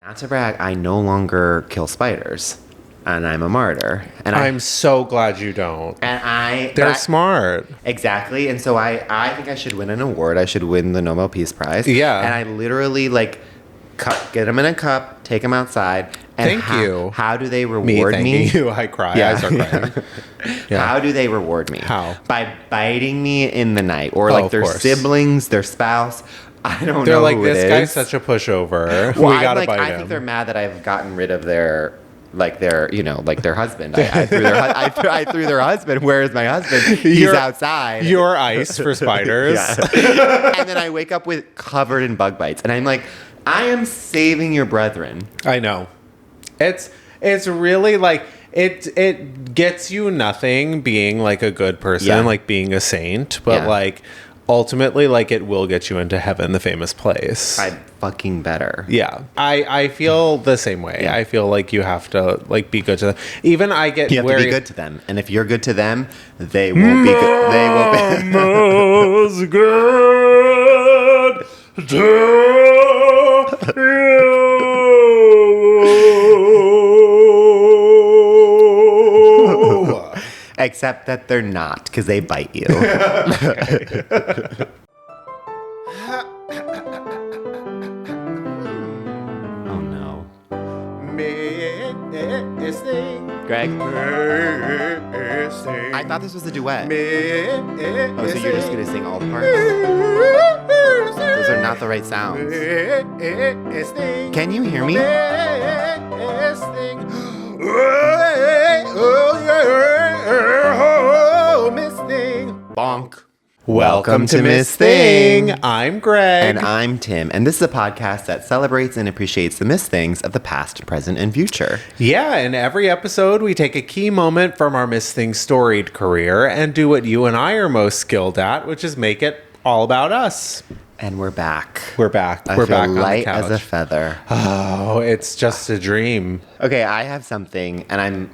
Not to brag, I no longer kill spiders, and I'm a martyr. And I'm so glad you don't. And They're smart. Exactly. And so I think I should win an award. I should win the Nobel Peace Prize. Yeah. And I literally get them in a cup, take them outside. And Thank you. How do they reward me? Thank you. I cry. Yeah. I start crying. Yeah. How do they reward me? How? By biting me in the night, or their course. siblings, their spouse. I don't know. They're like, who this it guy's is. such a pushover. Well, we gotta bite him. I think they're mad that I've gotten rid of their husband. I threw their husband. Where is my husband? He's outside. You're ice for spiders. And then I wake up covered in bug bites, and I'm like, I am saving your brethren. I know. It's really like it gets you nothing being like a good person, like being a saint, but like ultimately like it will get you into heaven, the famous place. I fucking better. Yeah. I feel the same way. I feel like you have to like be good to them. Even I get You have to be good to them. And if you're good to them, they won't be good. They will be good to you. Except that they're not, because they bite you. Oh no. Greg? I thought this was a duet. Oh, so you're just going to sing all the parts? Those are not the right sounds. Can you hear me? BONK. Welcome to Miss Thing. I'm Greg. And I'm Tim. And this is a podcast that celebrates and appreciates the Miss Things of the past, present, and future. Yeah, in every episode, we take a key moment from our Miss Thing storied career and do what you and I are most skilled at, which is make it all about us. And we're back. We're back. I We're feel back on light the couch. as a feather. Oh, it's just a dream. Okay, I have something, and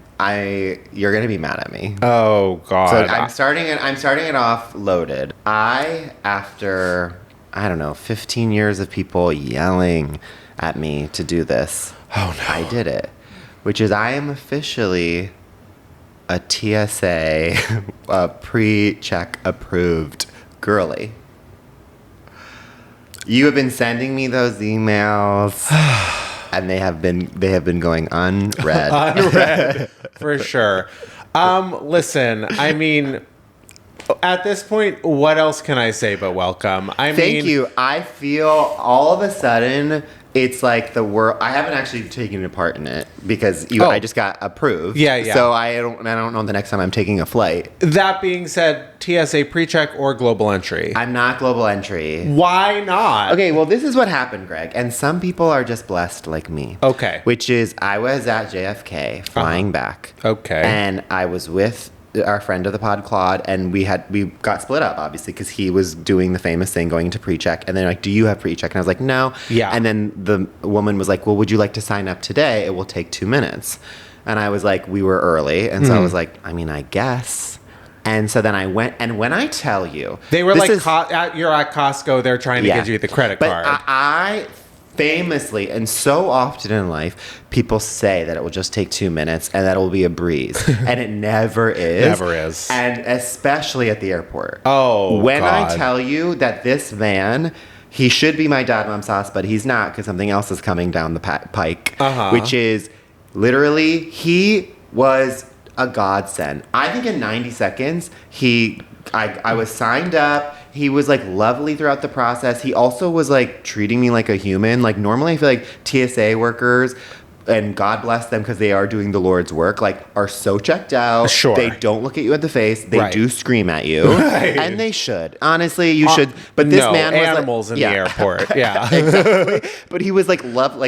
you're gonna be mad at me. Oh God. So I'm starting it off loaded. After 15 years of people yelling at me to do this. Oh no. I did it. Which is I am officially a TSA PreCheck approved girly. You have been sending me those emails, and they have been going unread. Unread, for sure. Listen, I mean, at this point, what else can I say but welcome? Thank you. I feel all of a sudden it's like the world. I haven't actually taken a part in it because I just got approved. Yeah. So I don't know the next time I'm taking a flight. That being said, TSA PreCheck or global entry? I'm not global entry. Why not? Okay, well, this is what happened, Greg. And some people are just blessed like me. Okay. Which is I was at JFK flying back. Okay. And I was with our friend of the pod, Claude, and we got split up, obviously, because he was doing the famous thing, going into PreCheck, and they're like, do you have PreCheck? And I was like, no. Yeah. And then the woman was like, well, would you like to sign up today? It will take 2 minutes. And I was like, we were early, and so I was like, I mean, I guess. And so then I went, and when I tell you... They were like, you're at Costco, they're trying to get you the credit card. But I famously, and so often in life, people say that it will just take 2 minutes and that it will be a breeze. And it never is. Never is. And especially at the airport. Oh, when God. I tell you that this man, he should be my dad mom sauce, but he's not because something else is coming down the pike, which is literally, he was a godsend. I think in 90 seconds, I was signed up. He was like lovely throughout the process. He also was like treating me like a human. Like normally I feel like TSA workers, and God bless them because they are doing the Lord's work, like are so checked out. Sure. They don't look at you in the face. They do scream at you. Right. And they should. Honestly, you should. But this man was animals like, in the airport. Yeah. Exactly. But he was like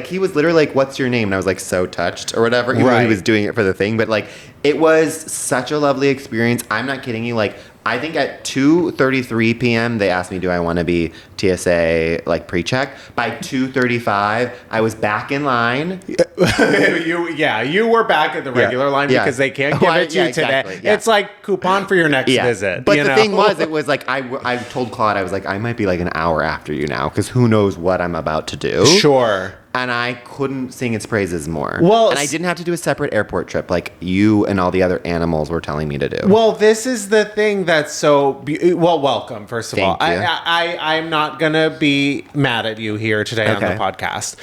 he was literally like, what's your name? And I was like so touched or whatever. Even though he was doing it for the thing. But like it was such a lovely experience. I'm not kidding you. Like I think at 2:33 p.m. they asked me, do I want to be TSA like PreCheck? By 2:35, I was back in line. You were back at the regular line because they can't give it to you today. Exactly, yeah. It's like coupon for your next visit. But the thing was, it was like I told Claude, I was like, I might be like an hour after you now because who knows what I'm about to do. Sure. And I couldn't sing its praises more. Well, and I didn't have to do a separate airport trip like you and all the other animals were telling me to do. Well, this is the thing that's so... Well, welcome, first of all. Thank you. I'm not going to be mad at you here today on the podcast.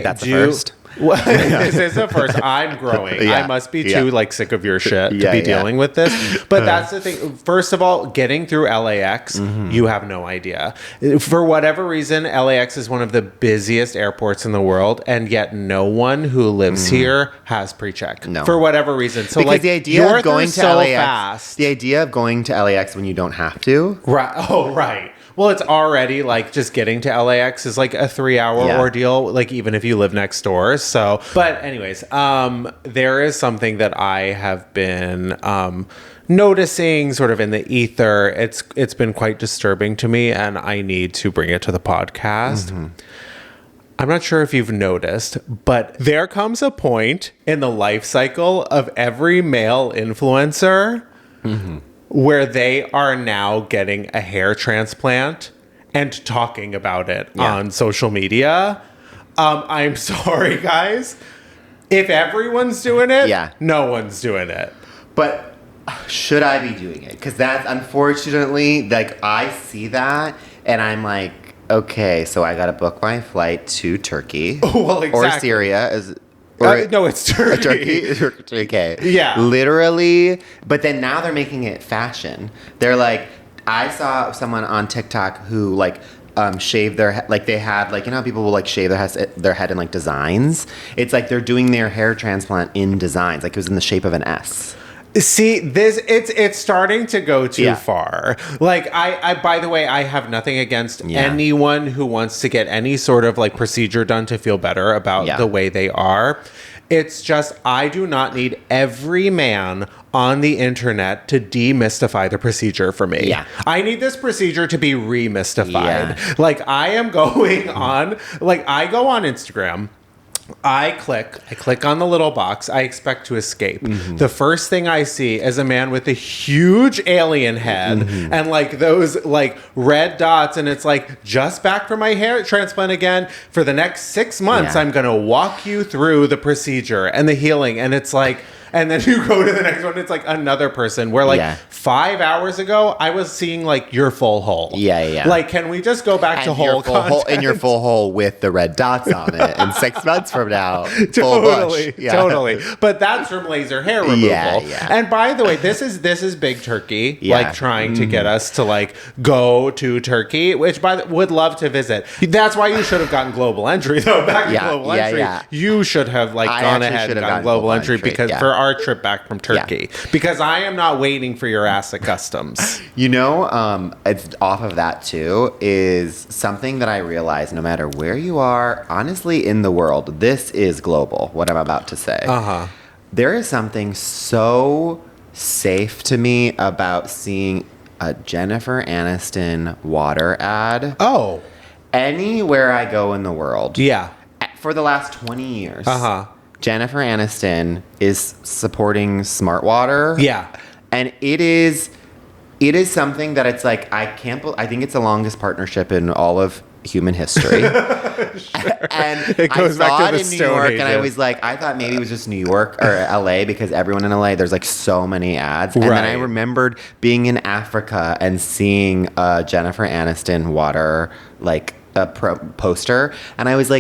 That's the first. This is the first. I'm growing. I must be too sick of your shit to be dealing with this. But that's the thing. First of all, getting through LAX, you have no idea. For whatever reason, LAX is one of the busiest airports in the world, and yet no one who lives here has PreCheck. No. For whatever reason. So because the idea of going to LAX, fast. The idea of going to LAX when you don't have to. Right. Oh, right. Well, it's already just getting to LAX is a 3-hour ordeal, even if you live next door. So, but anyways, there is something that I have been noticing sort of in the ether. It's been quite disturbing to me, and I need to bring it to the podcast. I'm not sure if you've noticed, but there comes a point in the life cycle of every male influencer where they are now getting a hair transplant and talking about it on social media. I'm sorry, guys. If everyone's doing it, no one's doing it. But should I be doing it? Because that's unfortunately, I see that and I'm like, okay, so I got to book my flight to Turkey. Well, exactly. Or Syria. No, it's Turkey. Okay. Yeah. Literally. But then now they're making it fashion. They're I saw someone on TikTok who shaved their head. They had you know how people will shave their head in designs. It's they're doing their hair transplant in designs. It was in the shape of an S. See, it's starting to go too far. I by the way, I have nothing against anyone who wants to get any sort of procedure done to feel better about the way they are. It's just, I do not need every man on the internet to demystify the procedure for me. Yeah. I need this procedure to be re-mystified. Yeah. I am going on, I go on Instagram. I click on the little box. I expect to escape. The first thing I see is a man with a huge alien head and those red dots, and it's just back from my hair transplant again. For the next 6 months, I'm gonna walk you through the procedure and the healing, and it's and then you go to the next one, it's another person where 5 hours ago I was seeing your full hole. Yeah. Can we just go back to whole content? In your full hole with the red dots on it in 6 months from now. Totally. But that's from laser hair removal. Yeah. And by the way, this is Big Turkey, trying to get us to go to Turkey, which would love to visit. That's why you should have gotten global entry though. Back to global entry, you should have gone ahead and gotten global entry because for our trip back from Turkey, because I am not waiting for your ass at customs. It's off of that too, is something that I realize no matter where you are, honestly, in the world, this is global, what I'm about to say. There is something so safe to me about seeing a Jennifer Aniston water ad. Oh. Anywhere I go in the world. Yeah. For the last 20 years. Jennifer Aniston is supporting Smartwater. Yeah. And it is something that it's I think it's the longest partnership in all of human history. And it goes back to the New York, and I was I thought maybe it was just New York or LA because everyone in LA, there's so many ads. And then I remembered being in Africa and seeing Jennifer Aniston water a poster, and I was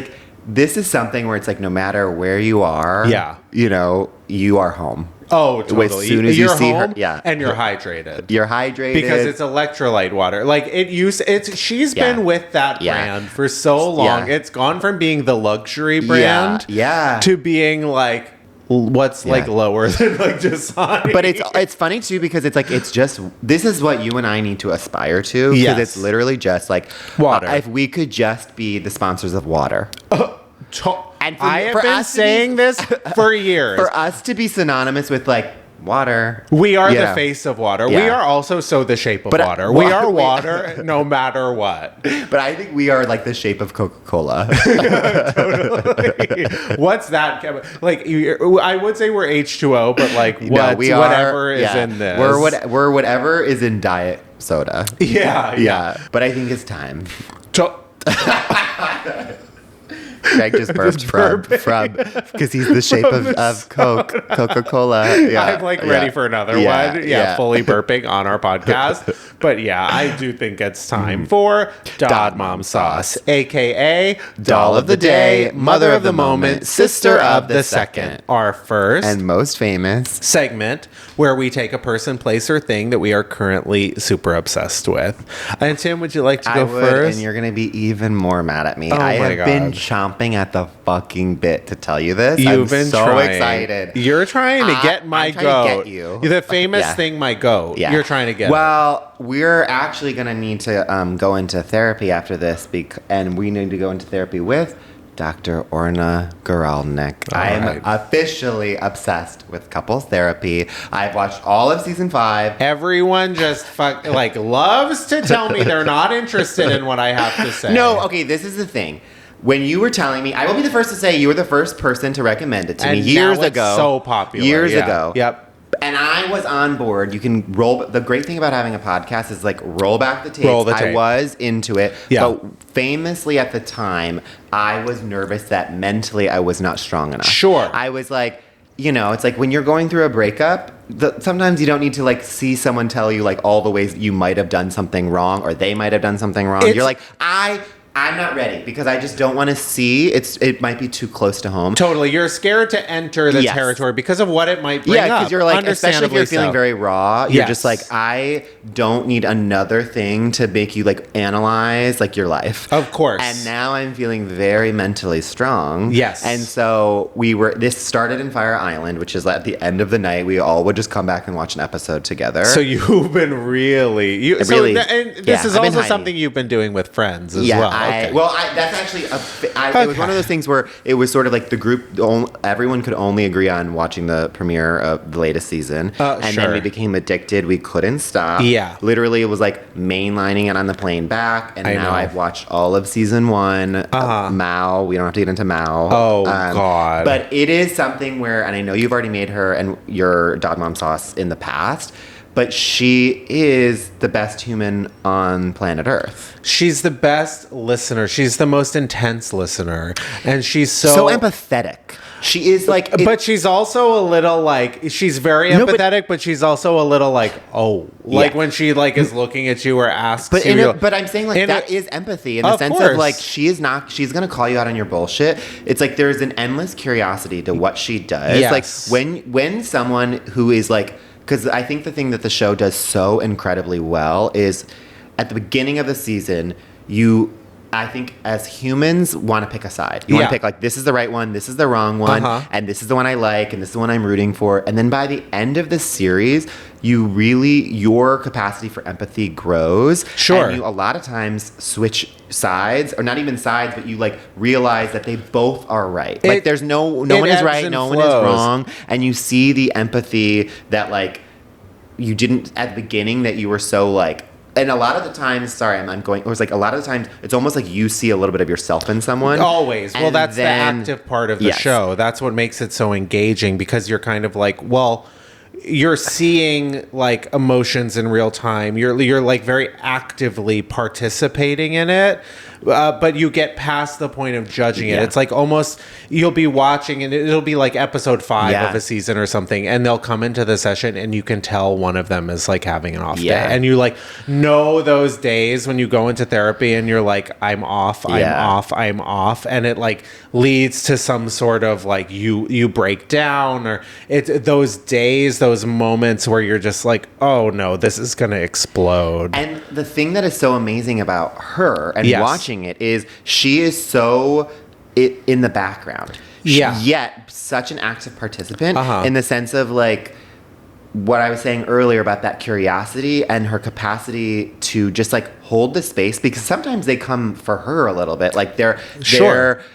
this is something where it's no matter where you are, you are home. Oh, totally. As soon as you see her, and you're hydrated. You're hydrated because it's electrolyte water. She's been with that brand for so long. It's gone from being the luxury brand, to being what's lower than Dasani. But it's funny too because it's just this is what you and I need to aspire to, because it's literally just water. If we could just be the sponsors of water. And I have been saying this for years. For us to be synonymous with water. We are the face of water. Yeah. We are also the shape of water. We are water no matter what. But I think we are the shape of Coca-Cola. Totally. What's that? I would say we're H2O, but whatever is in this. We're whatever is in diet soda. Yeah. But I think it's time. Greg just burped from because he's the shape of Coca-Cola. Yeah, I'm like ready for another one. Yeah, fully burping on our podcast. But yeah, I do think it's time for Dod Mom Sauce, aka Doll of the Day, Mother of the Moment, Sister of the Second. Our first and most famous segment where we take a person, place, or thing that we are currently super obsessed with. And Tim, would you like to go first? And you're going to be even more mad at me. I have been chomping at the fucking bit to tell you this. You've been so excited. You're trying to get my goat. To get you. The famous thing, my goat. Yeah. You're trying to get Well, we're actually going to need to go into therapy after this, and we need to go into therapy with Dr. Orna Guralnik. I am officially obsessed with couples therapy. I've watched all of season 5. Everyone just loves to tell me they're not interested in what I have to say. No, okay, this is the thing. When you were telling me, I will be the first to say you were the first person to recommend it to me years ago. So popular. Years ago. Yep. And I was on board. You can roll. The great thing about having a podcast is roll back the tape. I was into it. Yeah. But famously at the time, I was nervous that mentally I was not strong enough. Sure. I was like, it's like when you're going through a breakup, sometimes you don't need to see someone tell you all the ways you might have done something wrong or they might have done something wrong. You're like, I'm not ready because I just don't want to see. It might be too close to home. Totally. You're scared to enter the territory because of what it might bring up. Yeah, because you're especially if you're feeling very raw, you're just I don't need another thing to make you analyze your life. Of course. And now I'm feeling very mentally strong. Yes. And so this started in Fire Island, which is at the end of the night, we all would just come back and watch an episode together. So you've been this is also something you've been doing with friends as well. That's actually it was one of those things where it was sort of the group, everyone could only agree on watching the premiere of the latest season. And then we became addicted. We couldn't stop. Yeah. Literally, it was mainlining it on the plane back. And now I've watched all of season 1. Mao. We don't have to get into Mao. Oh, God. But it is something where, and I know you've already made her and your Dog Mom Sauce in the past, but she is the best human on planet Earth. She's the best listener. She's the most intense listener. And she's so empathetic. She is but she's also a little she's very empathetic, but she's also a little when she is looking at you or asks but I'm saying that is empathy in the sense of she's going to call you out on your bullshit. It's there's an endless curiosity to what she does. Yes. When someone who is because I think the thing that the show does so incredibly well is at the beginning of the season, I think as humans want to pick a side. You want to pick this is the right one, this is the wrong one, and this is the one I like, and this is the one I'm rooting for. And then by the end of the series, your capacity for empathy grows. Sure. And you a lot of times switch sides, or not even sides, but you realize that they both are right. There's no one is right, no one is wrong, and you see the empathy that you didn't at the beginning that you were so and a lot of the times, I'm going, it was a lot of the times, it's almost you see a little bit of yourself in someone. Always. Well, that's the active part of the show. That's what makes it so engaging because you're kind of you're seeing emotions in real time. You're very actively participating in it, but you get past the point of judging it. It's almost you'll be watching and it'll be episode 5 of a season or something, and they'll come into the session and you can tell one of them is having an off day, and you know those days when you go into therapy and you're I'm off, I'm off, and it leads to some sort of you break down, or it's those days, those moments where you're just oh no, this is gonna explode. And the thing that is so amazing about her and watching it is she is so in the background. Yet such an active participant in the sense of what I was saying earlier about that curiosity and her capacity to just hold the space, because sometimes they come for her a little bit.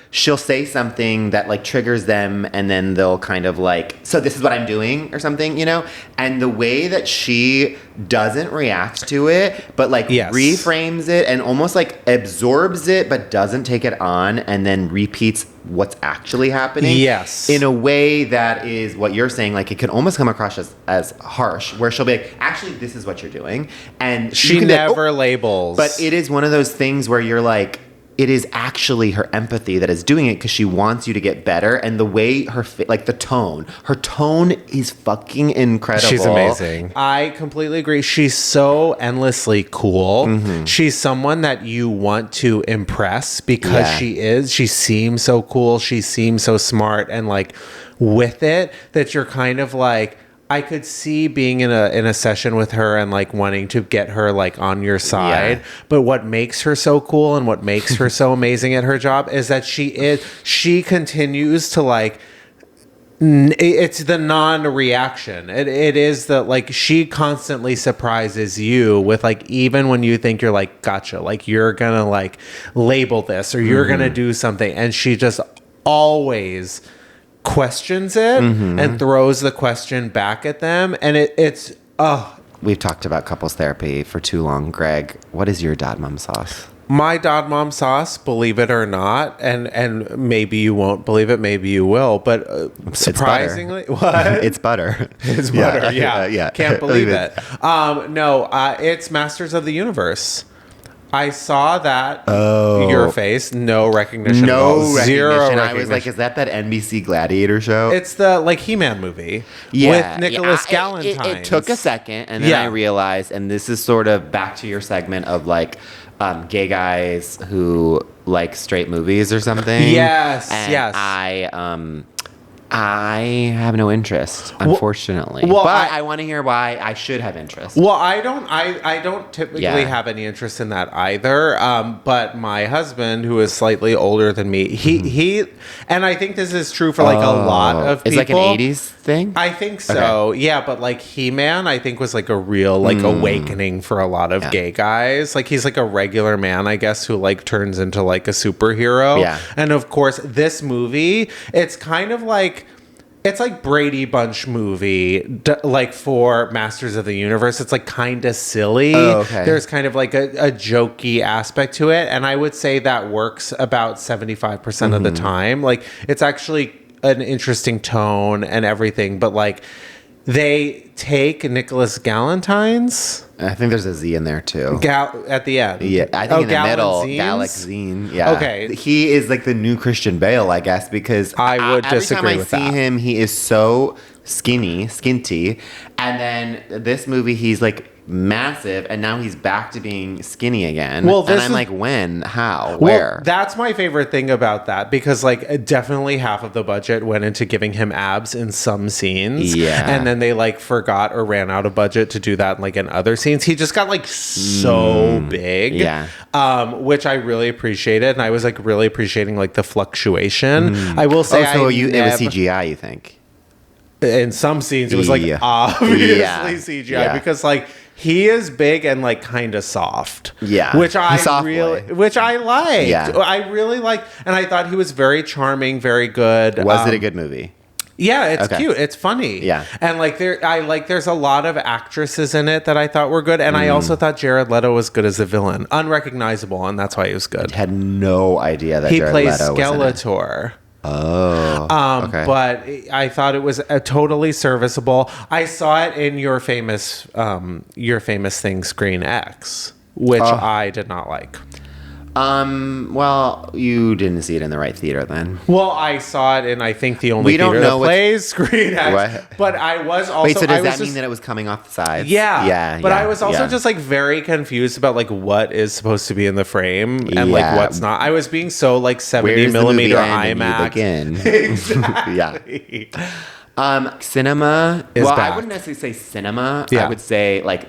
She'll say something that triggers them, and then they'll kind of so this is what I'm doing or something, and the way that she doesn't react to it, but reframes it and almost absorbs it, but doesn't take it on, and then repeats what's actually happening. Yes. In a way that is what you're saying, it can almost come across as harsh, where she'll be actually, this is what you're doing. And she never labels. But it is one of those things where you're it is actually her empathy that is doing it because she wants you to get better. And the way her her tone is fucking incredible. She's amazing. I completely agree. She's so endlessly cool. She's someone that you want to impress because she seems so cool. She seems so smart, and like with it that you're kind of like, I could see being in a session with her and like wanting to get her like on your side. But what makes her so cool and what makes her so amazing at her job is that she continues to like, it's the non-reaction. It is the like, she constantly surprises you with like, even when you think you're like, gotcha, like you're gonna like label this or you're gonna do something, and she just always questions it and throws the question back at them, and it's we've talked about couples therapy for too long. Greg, what is your dad mom sauce? My dad mom sauce, believe it or not, and maybe you won't believe it, maybe you will, but surprisingly, it's butter. It's butter. Yeah. Can't believe it. No, it's Masters of the Universe. I saw that your face, no recognition. Zero recognition. I was like, is that NBC Gladiator show? It's the like He-Man movie with Nicholas Galantine. It took a second, and then I realized, and this is sort of back to your segment of like gay guys who like straight movies or something. Yes, and yes. I have no interest, unfortunately. But I want to hear why I should have interest. Well, I don't typically have any interest in that either. But my husband, who is slightly older than me, he and I think this is true for like a lot of people. It's like an 80s thing? I think so. Okay. Yeah, but like He-Man, I think was like a real like awakening for a lot of gay guys. Like he's like a regular man, I guess, who like turns into like a superhero. Yeah. And of course, this movie, it's kind of like, it's like Brady Bunch movie, like for Masters of the Universe. It's like kind of silly. Oh, okay. There's kind of like a jokey aspect to it. And I would say that works about 75% of the time. Like it's actually an interesting tone and everything. But like they take Nicholas Galantine's. I think there's a Z in there too. At the end. Yeah, I think in the middle, Galaxine. Yeah. Okay. He is like the new Christian Bale, I guess, because I would disagree with that. Every time I see him, he is so skinty. And then this movie, he's like massive, and now he's back to being skinny again. Well, and I'm like, when? How? Where? Well, that's my favorite thing about that, because like definitely half of the budget went into giving him abs in some scenes. Yeah. And then they like forgot or ran out of budget to do that like in other scenes. He just got like so big. Yeah. Which I really appreciated, and I was like really appreciating like the fluctuation. I will say it was CGI, you think? In some scenes it was like obviously CGI because like he is big and like kind of soft. Yeah. Which I liked. Yeah. I really liked, and I thought he was very charming, very good. Was it a good movie? Yeah, it's cute. It's funny. Yeah. And like there's a lot of actresses in it that I thought were good, and I also thought Jared Leto was good as a villain. Unrecognizable, and that's why he was good. I had no idea that Jared Leto was in it. He plays Skeletor. Okay. But I thought it was totally serviceable. I saw it in your famous thing, Screen X, which I did not like. Well, you didn't see it in the right theater then. Well, I saw it in, I think, the only theater that plays Screen X. What? But I was also... Wait, so does that mean that it was coming off the sides? Yeah. But I was also just like very confused about like what is supposed to be in the frame and like what's not. I was being so like 70 millimeter IMAX. Exactly. Cinema is back. I wouldn't necessarily say cinema. Yeah. I would say like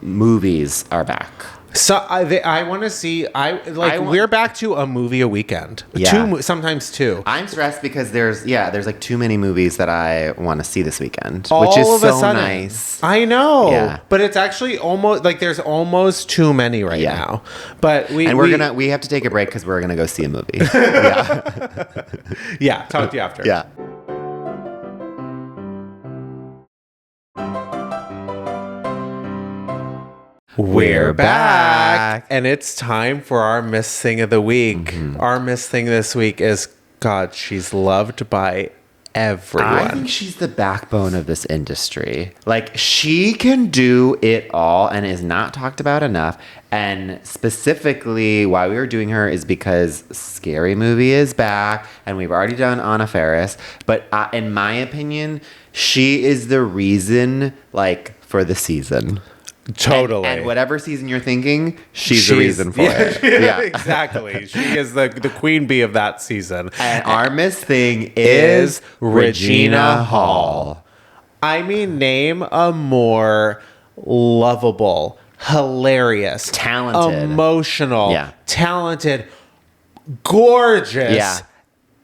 movies are back. So I want to see. We're back to a movie a weekend. Yeah. Sometimes two. I'm stressed because there's like too many movies that I want to see this weekend, all which is of so a sudden, nice. I know. Yeah. But it's actually almost like there's almost too many right now. But we have to take a break because we're gonna go see a movie. Yeah. Talk to you after. Yeah. We're back, and it's time for our Miss Thing of the Week. Our Miss Thing this week is, God, she's loved by everyone. I think she's the backbone of this industry. Like, she can do it all and is not talked about enough. And specifically, why we were doing her is because Scary Movie is back, and we've already done Anna Faris. But in my opinion, she is the reason, like, for the season. Totally. And whatever season you're thinking, she's the reason for it. Yeah. Exactly. She is the queen bee of that season. And our Miss Thing is Regina Hall. I mean, name a more lovable, hilarious, talented, emotional, talented, gorgeous,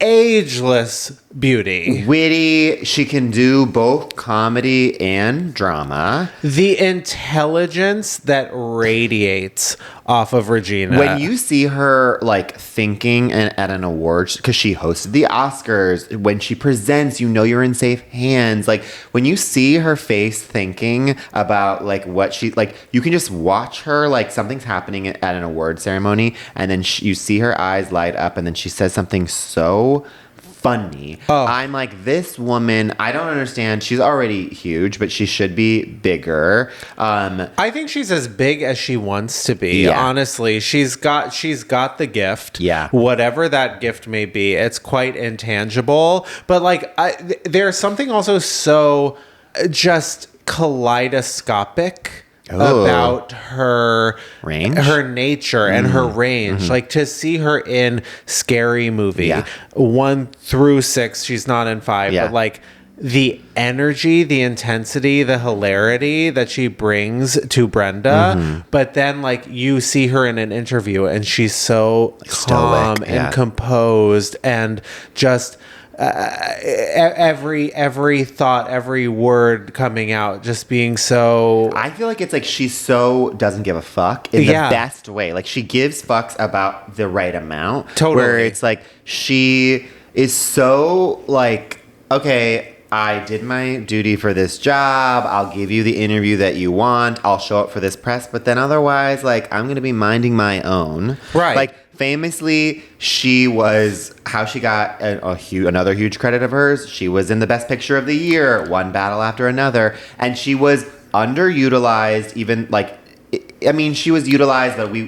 ageless beauty. Witty. She can do both comedy and drama. The intelligence that radiates off of Regina. When you see her like thinking at an awards, because she hosted the Oscars, when she presents, you know you're in safe hands. Like when you see her face thinking about like what she like, you can just watch her like something's happening at an award ceremony, and then you see her eyes light up, and then she says something so funny. I'm like, this woman, I don't understand. She's already huge, but she should be bigger. I think she's as big as she wants to be. Honestly, she's got the gift. Whatever that gift may be, it's quite intangible. But like, there's something also so just kaleidoscopic about her range, her nature, and her range. Like to see her in Scary Movie 1 through 6, she's not in 5, but like the energy, the intensity, the hilarity that she brings to Brenda. But then like you see her in an interview and she's so calm and composed and just every thought, every word coming out, just being so. I feel like it's like she so doesn't give a fuck in the best way. Like she gives fucks about the right amount. Totally. Where it's like she is so like, okay, I did my duty for this job. I'll give you the interview that you want. I'll show up for this press. But then otherwise, like, I'm going to be minding my own. Right. Like, famously, she was, how she got another huge credit of hers, she was in the Best Picture of the Year, one battle after another. And she was underutilized, even, like, I mean, she was utilized, but we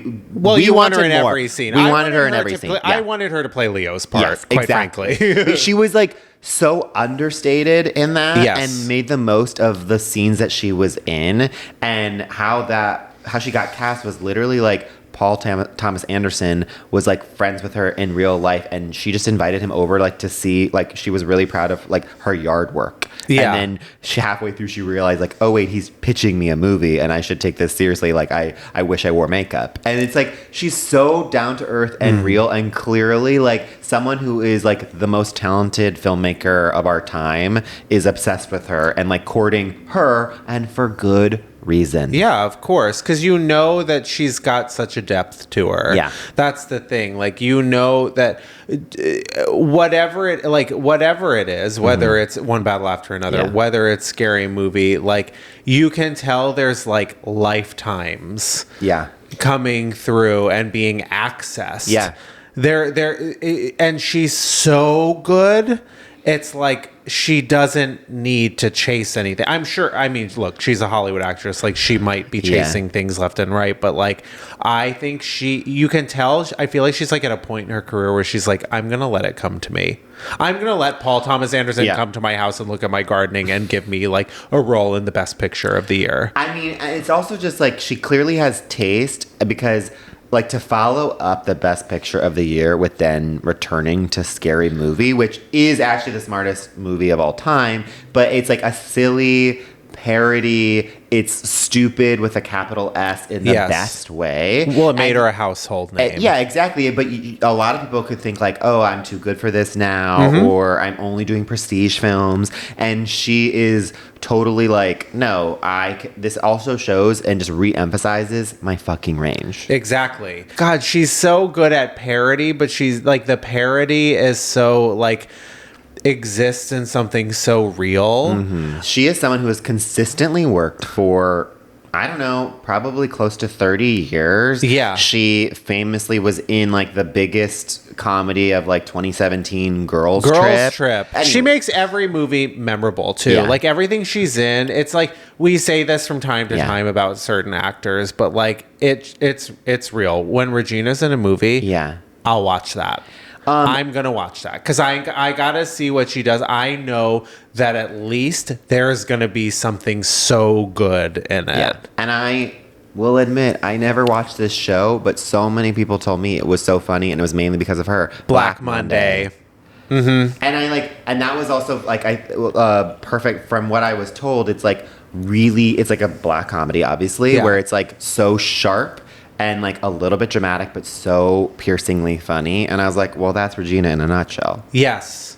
you want her in more. Every scene. We wanted her in every scene. I wanted her to play Leo's part, quite frankly. She was, like, so understated in that and made the most of the scenes that she was in, and how she got cast was literally like Paul Thomas Anderson was like friends with her in real life, and she just invited him over like to see, like she was really proud of like her yard work. And then halfway through she realized like, oh wait, he's pitching me a movie and I should take this seriously. Like I wish I wore makeup. And it's like she's so down to earth and real, and clearly like someone who is like the most talented filmmaker of our time is obsessed with her and like courting her, and for good reason. Yeah, of course, because you know that she's got such a depth to her. Yeah, that's the thing. Like you know that whatever it is, whether it's One Battle After Another, whether it's Scary Movie, like you can tell there's like lifetimes coming through and being accessed. There, and she's so good. It's like she doesn't need to chase anything. I'm sure. I mean, look, she's a Hollywood actress. Like she might be chasing things left and right, but like I think you can tell. I feel like she's like at a point in her career where she's like, I'm gonna let it come to me. I'm gonna let Paul Thomas Anderson come to my house and look at my gardening and give me like a role in the Best Picture of the Year. I mean, it's also just like she clearly has taste, because like to follow up the Best Picture of the Year with then returning to Scary Movie, which is actually the smartest movie of all time, but it's like a silly parody. It's stupid with a capital S in the best way. Well, it made her a household name. Yeah, exactly. But a lot of people could think like, oh, I'm too good for this now, or I'm only doing prestige films. And she is totally like, no, this also shows and just re-emphasizes my fucking range. Exactly. God, she's so good at parody, but she's like, the parody is so like exists in something so real. She is someone who has consistently worked for I don't know, probably close to 30 years. Yeah. She famously was in like the biggest comedy of like 2017, Girls Trip. Anyway. She makes every movie memorable too. Yeah. Like everything she's in, it's like we say this from time to time about certain actors, but like it's real. When Regina's in a movie, I'll watch that. I'm going to watch that because I got to see what she does. I know that at least there's going to be something so good in it. Yeah. And I will admit, I never watched this show, but so many people told me it was so funny, and it was mainly because of her. Black Monday. Mm-hmm. And that was also like, perfect from what I was told. It's like it's like a black comedy, obviously, where it's like so sharp. And like a little bit dramatic, but so piercingly funny. And I was like, well, that's Regina in a nutshell. Yes.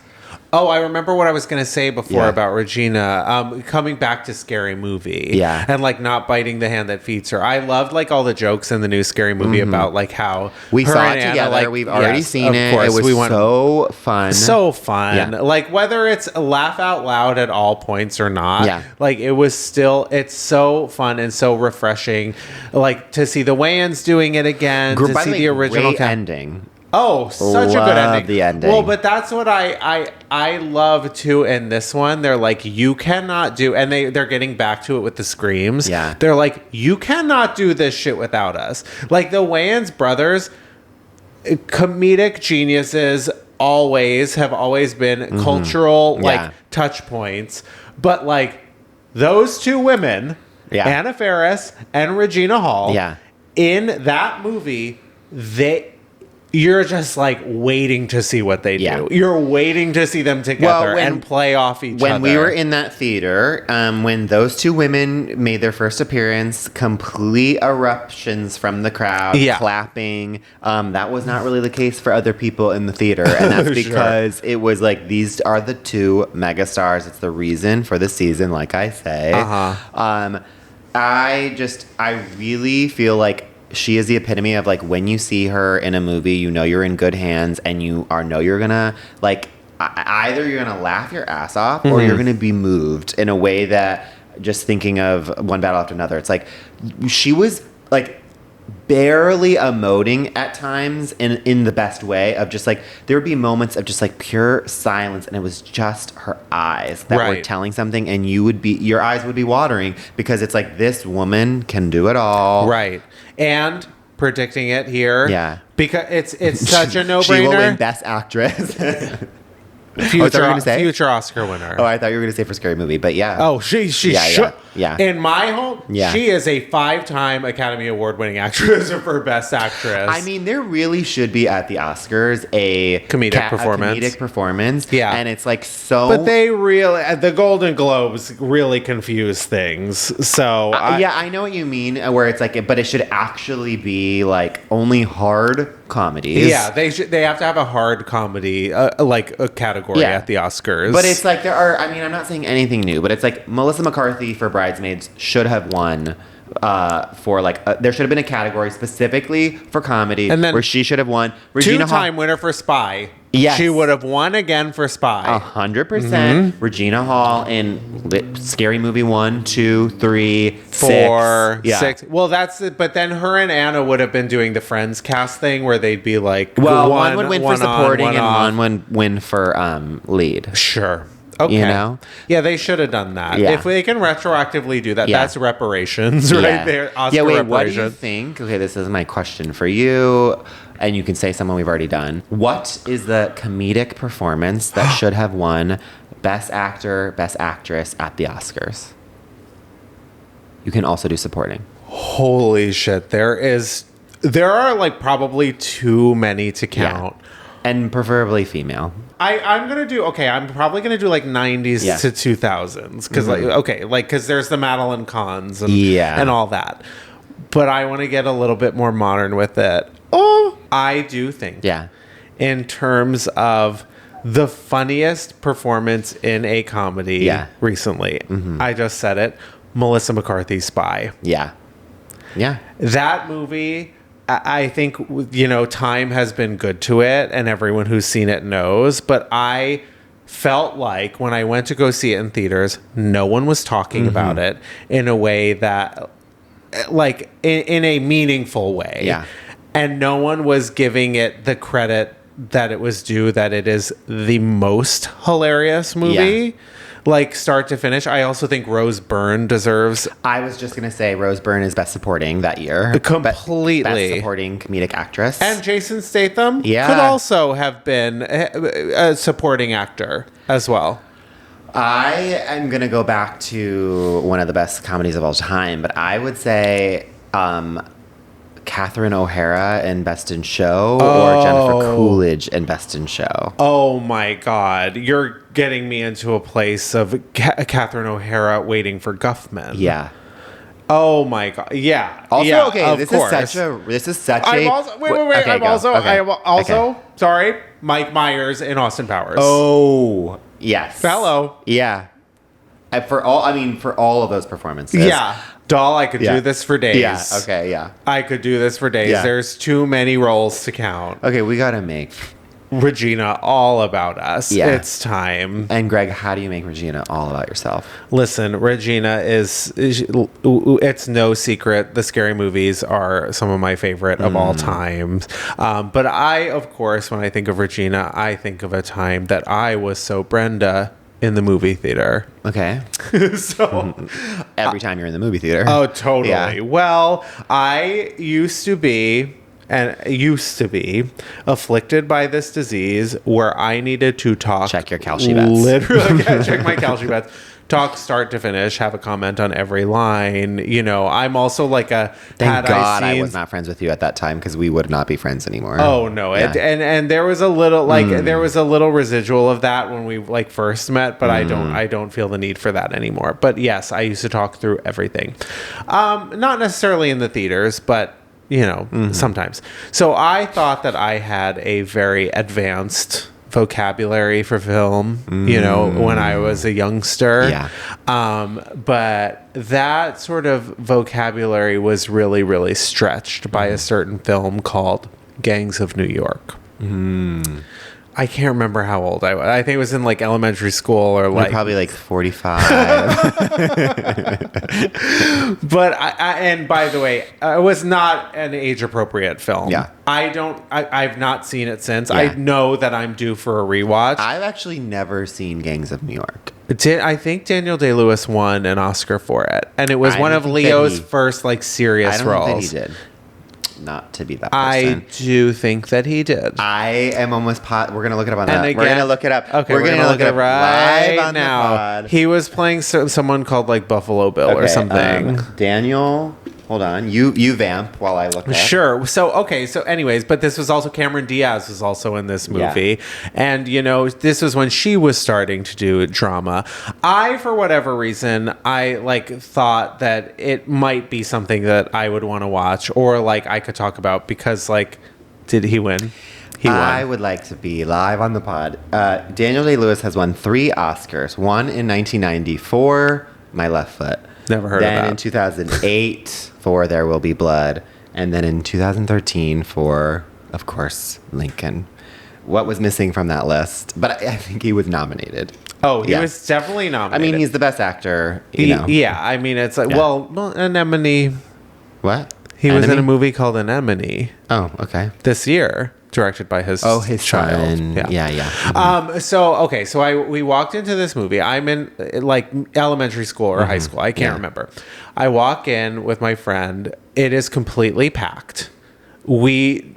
Oh, I remember what I was going to say before about Regina. Coming back to Scary Movie. Yeah. And like not biting the hand that feeds her. I loved like all the jokes in the new Scary Movie about like how we saw it together. Like, we've already seen it. Course. It was so fun. So fun. Yeah. Like whether it's laugh out loud at all points or not. Like it was still, it's so fun and so refreshing. Like to see the Wayans doing it again. To see the original ending. Oh, such a good ending. The ending. Well, but that's what I love too in this one. They're like, you cannot do, and they're getting back to it with the screams. Yeah. They're like, you cannot do this shit without us. Like the Wayans brothers, comedic geniuses, have always been cultural touch points. But like those two women, Anna Faris and Regina Hall, in that movie, you're just like waiting to see what they do. You're waiting to see them together and play off each other. When we were in that theater, when those two women made their first appearance, complete eruptions from the crowd, clapping. That was not really the case for other people in the theater. And that's because it was like, these are the two megastars. It's the reason for the season, like I say. I really feel like she is the epitome of like, when you see her in a movie, you know you're in good hands, and know you're gonna like either you're gonna laugh your ass off or you're gonna be moved in a way that, just thinking of One Battle After Another, it's like she was like barely emoting at times in the best way, of just like, there would be moments of just like pure silence, and it was just her eyes that were telling something, and your eyes would be watering, because it's like, this woman can do it all. Right. And predicting it here. Yeah. Because it's such a no-brainer. She will win Best Actress. Future Oscar winner. Oh, I thought you were going to say for Scary Movie, but yeah. Oh, she should. Yeah. In my home, she is a 5-time Academy Award winning actress for Best Actress. I mean, there really should be at the Oscars a comedic performance. Yeah. And it's like so. But the Golden Globes really confuse things. So. I know what you mean, where it's like, but it should actually be like only hard comedies. Yeah, they have to have a hard comedy, like a category at the Oscars. But it's like, I'm not saying anything new, but it's like Melissa McCarthy for Bridesmaids should have won for like, there should have been a category specifically for comedy, and then where she should have won. Regina Two-time winner for Spy. Yes. She would have won again for Spy. 100%. Regina Hall in Scary Movie 1, 2, 3, 4, 6. 6. Well, that's it. But then her and Anna would have been doing the Friends cast thing, where they'd be like, one would win for supporting and one would win for lead. Sure. Okay. You know? Yeah, they should have done that. Yeah. If they can retroactively do that, that's reparations right there. Oscar reparations. What do you think? Okay, this is my question for you. And you can say someone we've already done. What is the comedic performance that should have won Best Actor, Best Actress at the Oscars? You can also do supporting. Holy shit. There are like probably too many to count. Yeah. And preferably female. I'm probably gonna do like 90s to 2000s, because because there's the Madeline Kahns and all that, but I want to get a little bit more modern with it. I do think in terms of the funniest performance in a comedy recently, I just said it, Melissa McCarthy's Spy. That movie, I think, time has been good to it, and everyone who's seen it knows, but I felt like when I went to go see it in theaters, no one was talking about it in a way that like in a meaningful way. Yeah. And no one was giving it the credit that it was due, that it is the most hilarious movie, like start to finish. I also think Rose Byrne deserves... I was just going to say Rose Byrne is Best Supporting that year. Completely. Best Supporting Comedic Actress. And Jason Statham could also have been a supporting actor as well. I am going to go back to one of the best comedies of all time, but I would say... Catherine O'Hara in Best in Show or Jennifer Coolidge in Best in Show. Oh my God. You're getting me into a place of Catherine O'Hara waiting for Guffman. Yeah. Oh my God. Yeah. Also, yeah, okay, this is such a... Sorry, Mike Myers in Austin Powers. Oh, yes. Hello. Yeah. For all of those performances. Yeah. Doll, I could do this for days. Yeah, okay, yeah. I could do this for days. Yeah. There's too many roles to count. Okay, we gotta make Regina all about us. Yeah. It's time. And Greg, how do you make Regina all about yourself? Listen, Regina it's no secret. The Scary Movies are some of my favorite of all time. But I, of course, when I think of Regina, I think of a time that I was so Brenda in the movie theater. Okay. So every time you're in the movie theater. Oh, totally. Yeah. Well, I used to be afflicted by this disease where I needed to talk. Check your Calci bets. Literally, check my Calci bets. Talk start to finish, have a comment on every line. You know, I'm also like a... Thank God I was not friends with you at that time because we would not be friends anymore. Oh, no. Yeah. And there was a little, there was a little residual of that when we, like, first met, but I don't feel the need for that anymore. But yes, I used to talk through everything. Not necessarily in the theaters, but, you know, sometimes. So I thought that I had a very advanced vocabulary for film, you know, when I was a youngster. Yeah. But that sort of vocabulary was really, really stretched by a certain film called Gangs of New York. I can't remember how old I was. I think it was in like elementary school or like... You're probably like 45. But and by the way, it was not an age appropriate film. Yeah. I've not seen it since. Yeah. I know that I'm due for a rewatch. I've actually never seen Gangs of New York. I think Daniel Day-Lewis won an Oscar for it. And it was one of Leo's first like serious roles. I don't think he did. Not to be that person. I do think that he did. I am almost we're going to look it up on that. Again, we're going to look it up. Okay, we're going to look it up right live on now. the pod. He was playing someone called like Buffalo Bill or something. Daniel, hold on. You vamp while I look up. Sure. So anyways, but this was also Cameron Diaz was also in this movie. Yeah. And you know, this was when she was starting to do drama. I, for whatever reason, I like thought that it might be something that I would want to watch or like I could talk about because like, did he win? He won. I would like to be live on the pod. Daniel Day-Lewis has won 3 Oscars. One in 1994, My Left Foot. Never heard of that. Then in 2008 for There Will Be Blood. And then in 2013 for, of course, Lincoln. What was missing from that list? But I think he was nominated. Oh, he was definitely nominated. I mean, he's the best actor, you know. Yeah, I mean, it's like, well, Anemone. What? He was in a movie called Anemone. Oh, okay. This year. Directed by his child. Son. Yeah. Mm-hmm. So we walked into this movie. I'm in like elementary school or high school. I can't remember. I walk in with my friend. It is completely packed. We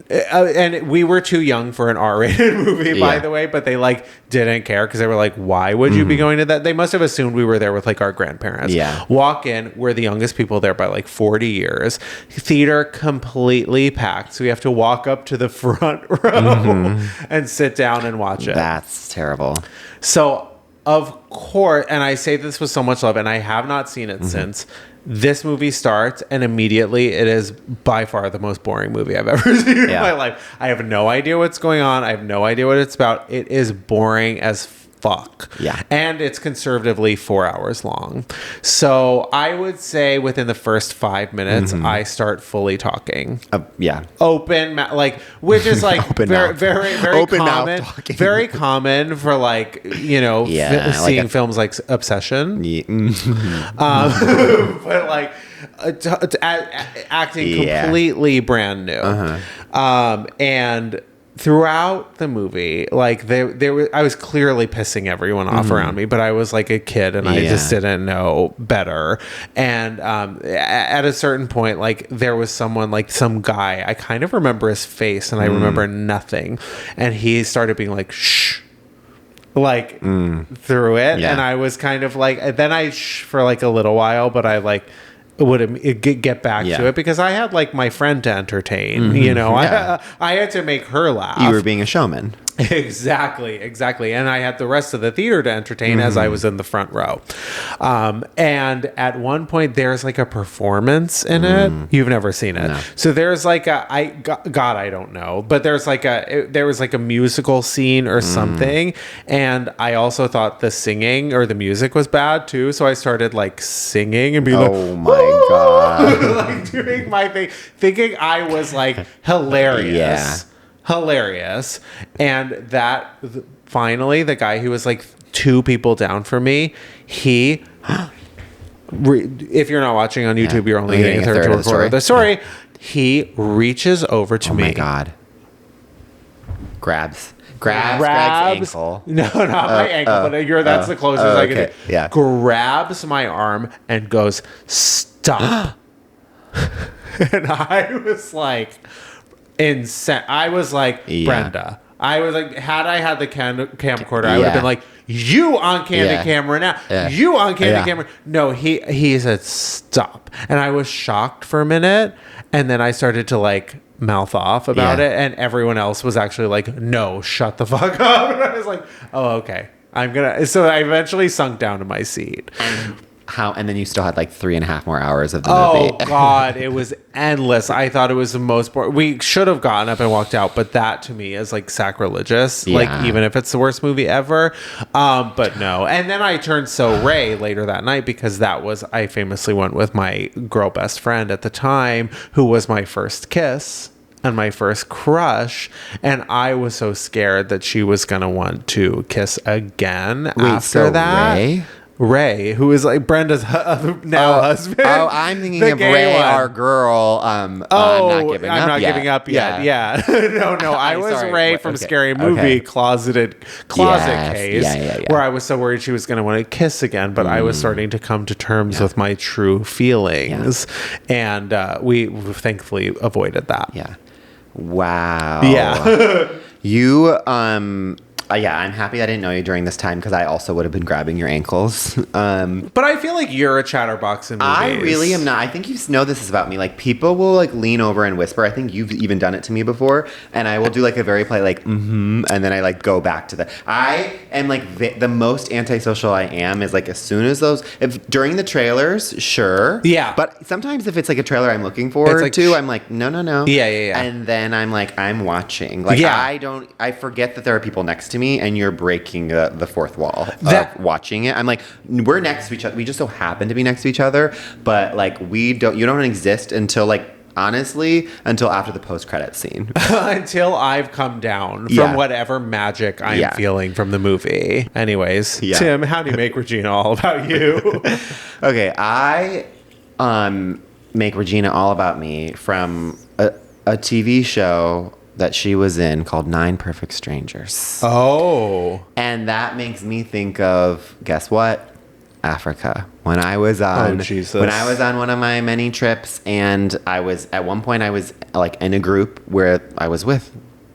were too young for an R-rated movie, by the way, but they like didn't care because they were like, why would you be going to that? They must have assumed we were there with like our grandparents. Yeah. Walk in, we're the youngest people there by like 40 years. Theater completely packed. So we have to walk up to the front row and sit down and watch it. That's terrible. So, of course, and I say this with so much love, and I have not seen it since. This movie starts, and immediately it is by far the most boring movie I've ever seen in my life. I have no idea what's going on. I have no idea what it's about. It is boring as fuck. Yeah. And it's conservatively 4 hours long. So I would say within the first 5 minutes, I start fully talking. Open, which is like very open common. mouth talking. Very common for like, you know, seeing films like Obsession. Yeah. But like, acting completely brand new. And throughout the movie, like I was clearly pissing everyone off around me, but I was like a kid and I just didn't know better. And at a certain point, like there was someone, like some guy, I kind of remember his face and I remember nothing. And he started being like, shh, like through it. And I was kind of like, then I for like a little while, but I like would get back to it because I had like my friend to entertain, you know. I had to make her laugh. You were being a showman. Exactly. And I had the rest of the theater to entertain as I was in the front row. And at one point there's like a performance in it. You've never seen it. No. So there's like I don't know, but there was like a musical scene or something. And I also thought the singing or the music was bad too. So I started like singing and being oh my God. like doing my thing, thinking I was like hilarious. Hilarious. And that finally the guy who was like 2 people down from me, he if you're not watching on YouTube, you're only getting a third to record the story. He reaches over to me. Oh my God. Grabs Greg's ankle. No, not my ankle, but that's the closest I can do. Yeah. Grabs my arm and goes, stop. And I was like, insane. I was like, Brenda. I was like, had I had the camcorder, I would have been like, you on candid camera now. You on candid camera. No, he said, stop. And I was shocked for a minute. And then I started to like mouth off about it. And everyone else was actually like, no, shut the fuck up. And I was like, oh, okay. So I eventually sunk down to my seat. And then you still had like 3.5 more hours of the movie. Oh God, it was endless. I thought it was the most boring. We should have gotten up and walked out, but that to me is like sacrilegious. Like even if it's the worst movie ever. But no. And then I turned so Ray later that night because I famously went with my girl best friend at the time, who was my first kiss and my first crush, and I was so scared that she was gonna want to kiss again after that. Ray, who is like Brenda's husband. Oh, I'm thinking of Ray, our girl. I'm not giving up yet. Yeah. No. I was Ray from Scary Movie, closet case, where I was so worried she was going to want to kiss again, but I was starting to come to terms with my true feelings, and we thankfully avoided that. Yeah. Wow. Yeah. You I'm happy I didn't know you during this time because I also would have been grabbing your ankles. But I feel like you're a chatterbox in movies. I really am not. I think you know this is about me. Like people will like lean over and whisper. I think you've even done it to me before. And I will do like a very polite like and then I like go back to I am like the most antisocial I am is like as soon as during the trailers, sure. Yeah. But sometimes if it's like a trailer I'm looking forward to, I'm like no. Yeah. And then I'm like I'm watching. Like I forget that there are people next to me and you're breaking the fourth wall of watching it. I'm like, we're next to each other. We just so happen to be next to each other, but like you don't exist until like honestly until after the post-credit scene. Until I've come down from whatever magic I'm feeling from the movie. Anyways, Tim, how do you make Regina all about you? Okay, I make Regina all about me from a TV show that she was in called 9 Perfect Strangers. Oh. And that makes me think of, guess what? Africa. When I was on one of my many trips, and at one point I was like in a group where I was with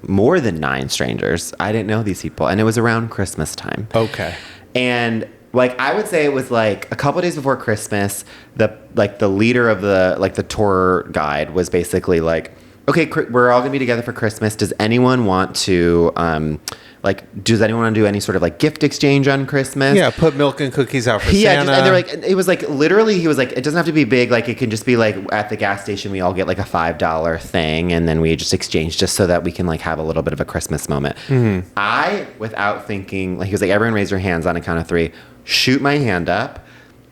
more than 9 strangers. I didn't know these people, and it was around Christmas time. Okay. And like I would say it was like a couple of days before Christmas, the leader of the tour guide was basically like, okay, we're all gonna be together for Christmas. Does anyone want to does anyone want to do any sort of like gift exchange on Christmas? Yeah, put milk and cookies out for Santa. And they're like, it was like literally he was like, it doesn't have to be big, like it can just be like at the gas station we all get like a $5 thing and then we just exchange just so that we can like have a little bit of a Christmas moment. Mm-hmm. I, without thinking, like he was like, everyone raise your hands on a count of 3, shoot my hand up.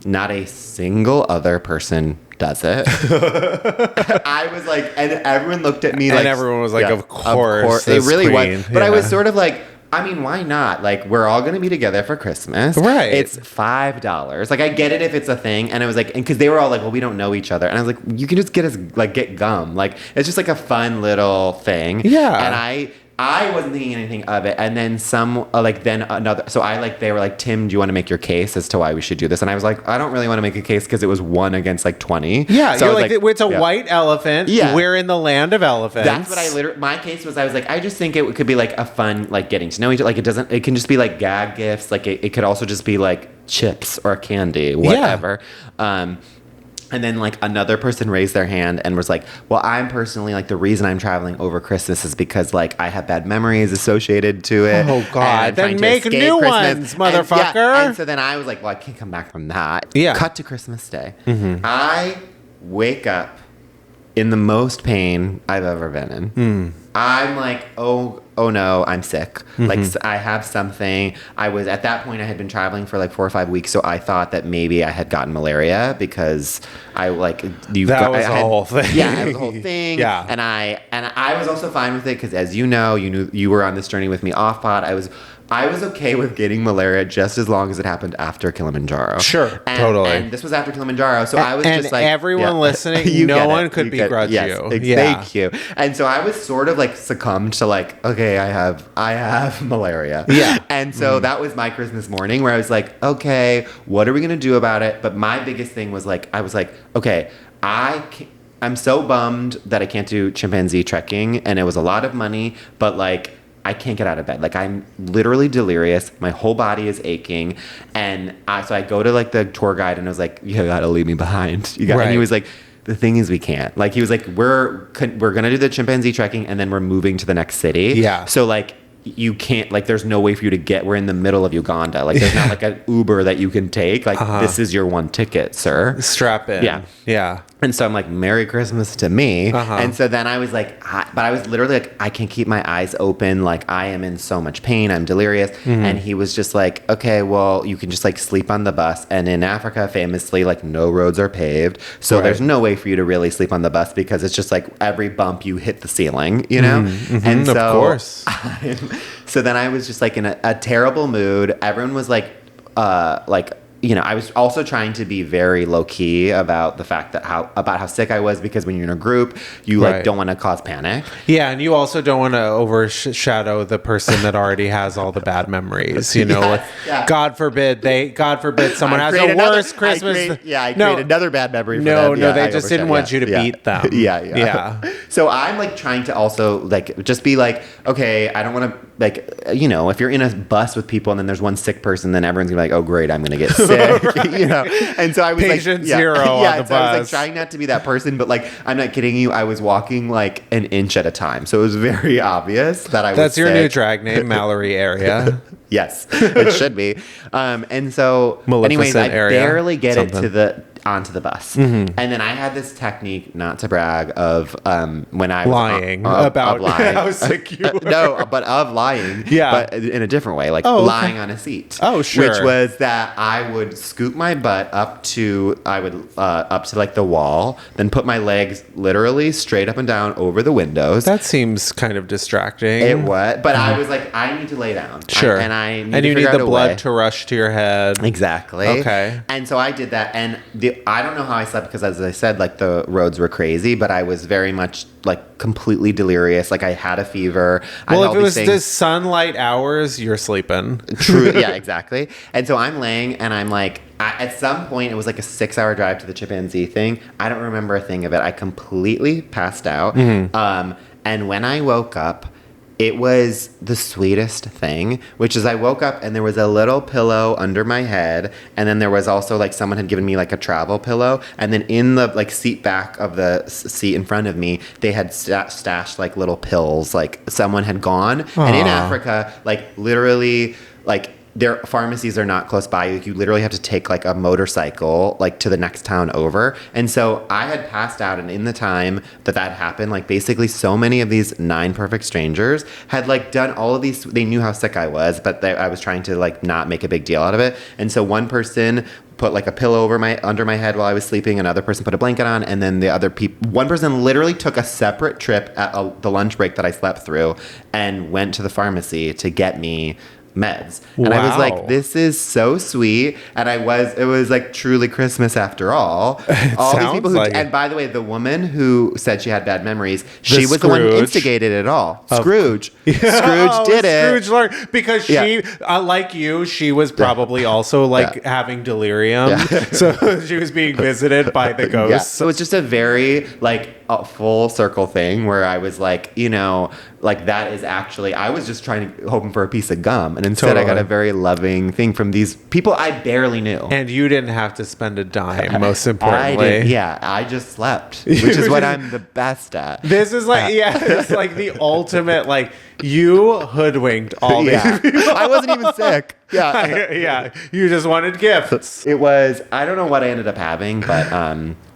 Not a single other person does it. I was like, and everyone looked at me like, and everyone was like, of course. It really was. But I was sort of like, I mean, why not? Like, we're all going to be together for Christmas. Right. It's $5. Like, I get it if it's a thing. And I was like, because they were all like, well, we don't know each other. And I was like, you can just get gum. Like, it's just like a fun little thing. Yeah. And I wasn't thinking anything of it. And then they were like, Tim, do you want to make your case as to why we should do this? And I was like, I don't really want to make a case because it was 1 against like 20. Yeah. So you're like, it's a white elephant. Yeah. We're in the land of elephants. That's what my case was. I was like, I just think it could be like a fun, like getting to know each other. Like it can just be like gag gifts. Like it could also just be like chips or candy, whatever. Yeah. And then, like, another person raised their hand and was like, well, I'm personally, like, the reason I'm traveling over Christmas is because, like, I have bad memories associated to it. Oh, God. Then make new ones, motherfucker. And so then I was like, well, I can't come back from that. Yeah. Cut to Christmas Day. Mm-hmm. I wake up in the most pain I've ever been in. Mm. I'm like, oh no, I'm sick. Mm-hmm. Like, I have something. At that point, I had been traveling for like 4 or 5 weeks, so I thought that maybe I had gotten malaria because I like, whole thing. Yeah, it was a whole thing. Yeah. And I was also fine with it because, as you know, you were on this journey with me off pod. I was okay with getting malaria just as long as it happened after Kilimanjaro. Sure, totally. And this was after Kilimanjaro, so I was just like... And everyone listening, no one could begrudge you. Yeah. Thank you. And so I was sort of like succumbed to like, okay, I have malaria. Yeah. And so that was my Christmas morning where I was like, okay, what are we going to do about it? But my biggest thing was like, I was like, okay, I'm so bummed that I can't do chimpanzee trekking, and it was a lot of money, but like... I can't get out of bed. Like, I'm literally delirious. My whole body is aching. And so I go to, like, the tour guide, and I was like, you gotta leave me behind. Right. And he was like, the thing is, we can't. Like, he was like, we're gonna do the chimpanzee trekking, and then we're moving to the next city. Yeah. So, like, you can't, like, there's no way for you to get, we're in the middle of Uganda. Like, there's not, like, an Uber that you can take. Like, this is your one ticket, sir. Strap in. Yeah. Yeah. And so I'm like, Merry Christmas to me. And so then I was like, but I was literally like, I can't keep my eyes open. Like, I am in so much pain. I'm delirious. Mm-hmm. And he was just like, okay, well, you can just like sleep on the bus. And in Africa, famously, like no roads are paved. So there's no way for you to really sleep on the bus because it's just like every bump you hit the ceiling, you know? Mm-hmm. And so, of course. So then I was just like in a terrible mood. Everyone was like, you know, I was also trying to be very low key about the fact that how sick I was, because when you're in a group, you like don't want to cause panic. Yeah, and you also don't want to overshadow the person that already has all the bad memories. You know, God forbid someone has a worse Christmas. I create another bad memory. For no, them. they just didn't want you to beat them. Yeah. So I'm like trying to also like just be like, okay, I don't want to like, you know, if you're in a bus with people and then there's one sick person, then everyone's gonna be like, oh great, I'm gonna get sick. You know, and so I was patient like, zero on the bus. I was like trying not to be that person, but like, I'm not kidding you, I was walking like an inch at a time, so it was very obvious that I was That's your sick. new drag name, Mallory Area. Yes, it should be. And so, anyways, I barely get it onto the bus, and then I had this technique, not to brag, of when I was lying about lying. how sick you were. No, but of lying, but in a different way, like lying on a seat. Oh, sure. Which was that I would scoop my butt up to like the wall, then put my legs literally straight up and down over the windows. That seems kind of distracting. It was, but I was like, I need to lay down. Sure. And you need the blood to rush to your head. Exactly. Okay. And so I did that, and I don't know how I slept because, as I said, like the roads were crazy, but I was very much like completely delirious. Like I had a fever. Well, if it was the sunlight hours, you're sleeping. True. Yeah, exactly. And so I'm laying, and I'm like, at some point, it was like a 6-hour drive to the chimpanzee thing. I don't remember a thing of it. I completely passed out. Mm-hmm. And when I woke up, it was the sweetest thing, which is I woke up and there was a little pillow under my head, and then there was also like someone had given me like a travel pillow, and then in the like seat back of the seat in front of me, they had stashed like little pills, like someone had gone. Aww. And in Africa, like literally, like their pharmacies are not close by. You literally have to take like a motorcycle like to the next town over. And so I had passed out, and in the time that happened, like basically so many of these 9 perfect strangers had like done all of these. They knew how sick I was, but I was trying to like not make a big deal out of it. And so one person put like a pillow under my head while I was sleeping. Another person put a blanket on, and then one person literally took a separate trip at the lunch break that I slept through and went to the pharmacy to get me meds. And I was like, this is so sweet. And it was like truly Christmas after all. All these people and by the way, the woman who said she had bad memories, she was the one who instigated it all. Scrooge. Scrooge did it. Scrooge learned because she, like you, she was probably also like having delirium. So she was being visited by the ghosts. So it's just a very like a full circle thing where I was like, like that is actually, I was just hoping for a piece of gum. And instead I got a very loving thing from these people I barely knew. And you didn't have to spend a dime, most importantly. I just slept, which is what I'm the best at. This is like, it's like the ultimate, like, you hoodwinked all these people. I wasn't even sick. You just wanted gifts. It was, I don't know what I ended up having, but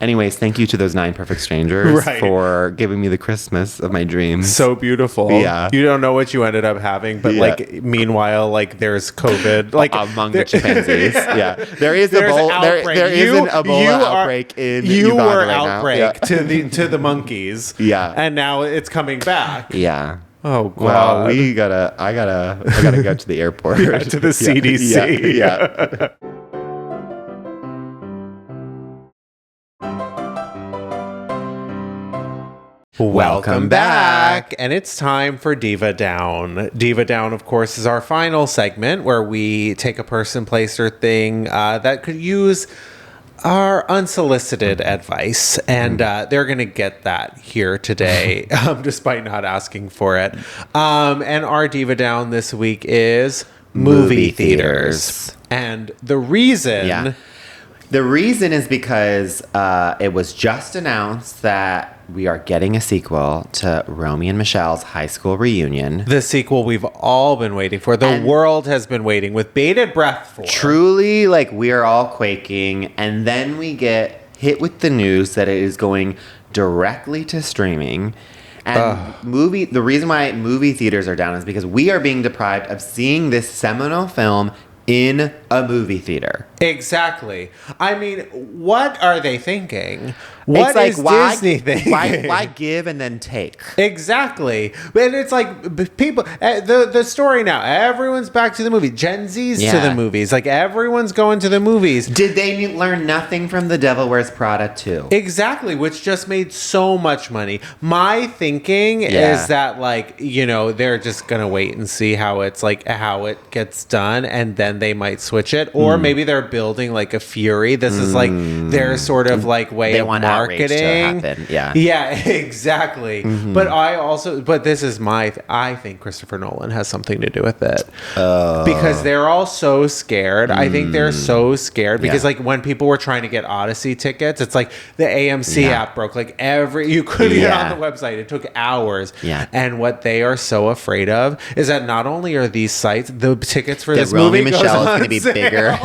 anyways, thank you to those 9 perfect strangers for giving me the Christmas of my dreams. So beautiful. Yeah. You don't know what you ended up having, but like meanwhile, like there's COVID like among the chimpanzees. There is an Ebola outbreak in Uganda You were right outbreak to the monkeys. And now it's coming back. Oh God! Well, I gotta go to the airport. To the CDC. Welcome back. And it's time for Diva Down. Diva Down, of course, is our final segment where we take a person, place, or thing that could use our unsolicited advice, and they're going to get that here today, despite not asking for it. And our Diva Down this week is movie theaters. And the reason... The reason is because it was just announced that we are getting a sequel to Romy and Michelle's high school reunion. The sequel we've all been waiting for. The world has been waiting with bated breath for. Truly, like, we are all quaking. And then we get hit with the news that it is going directly to streaming. And the reason why movie theaters are down is because we are being deprived of seeing this seminal film in a movie theater. Exactly. I mean, what are they thinking? What is Disney thinking? Why give and then take? Exactly. And it's like people, the story now, everyone's back to the movie. Gen Z's to the movies. Like, everyone's going to the movies. Did they learn nothing from The Devil Wears Prada 2? Exactly, which just made so much money. My thinking is that, like, they're just going to wait and see how it gets done, and then they might switch it. Or maybe they're building like a Fury. This is like their sort of like way of marketing. To happen. Yeah, exactly. But this is I think Christopher Nolan has something to do with it. Because they're all so scared. I think they're so scared because like when people were trying to get Odyssey tickets, it's like the AMC app broke. Like you couldn't get on the website. It took hours. And what they are so afraid of is that not only are these sites, the tickets for this movie Michelle is going to be bigger.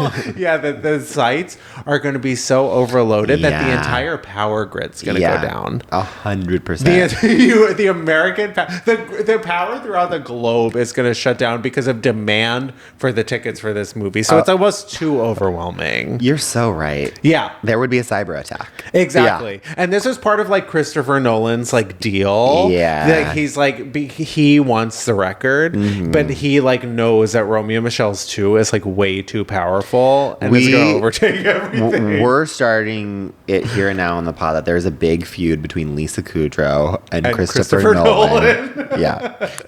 The sites are going to be so overloaded that the entire power grid's going to go down. 100%. The American the power throughout the globe is going to shut down because of demand for the tickets for this movie. So it's almost too overwhelming. You're so right. Yeah. There would be a cyber attack. Exactly. Yeah. And this is part of like Christopher Nolan's like deal. Yeah. That he's like, he wants the record, but he like knows that Romeo and Michelle's 2 is like way too powerful and it's going to overtake everything. We're starting it here and now on the pod that there's a big feud between Lisa Kudrow and Christopher Nolan.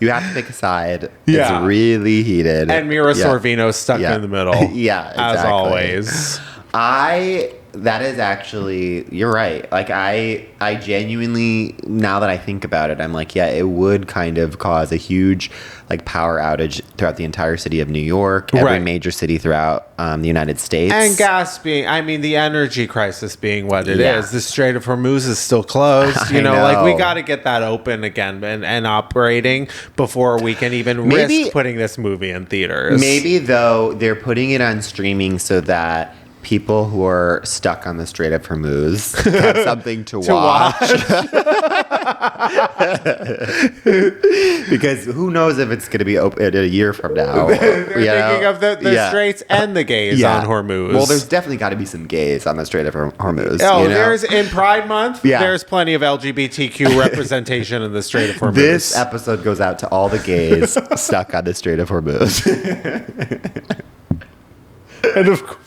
You have to pick a side. It's really heated. And Mira Sorvino's stuck in the middle. Exactly. As always. That is actually, you're right. Like, I genuinely, now that I think about it, I'm like, it would kind of cause a huge, like, power outage throughout the entire city of New York, every major city throughout the United States. And gas being, the energy crisis being what it is. The Strait of Hormuz is still closed. I know. Like, we got to get that open again and operating before we can even risk putting this movie in theaters. Maybe, though, they're putting it on streaming so that people who are stuck on the Strait of Hormuz have something to watch. Because who knows if it's going to be open a year from now. They're thinking of the straits and the gays on Hormuz. Well, there's definitely got to be some gays on the Strait of Hormuz. Oh, there's in Pride Month, there's plenty of LGBTQ representation in the Strait of Hormuz. This episode goes out to all the gays stuck on the Strait of Hormuz. And of course.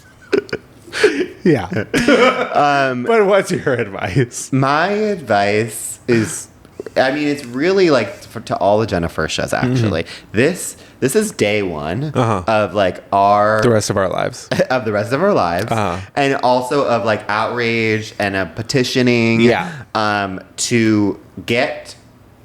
Yeah. But what's your advice? My advice is, I mean, it's really like to all the Gennifertias, actually. This is day one of like the rest of our lives. Of the rest of our lives. And also of like outrage and petitioning to get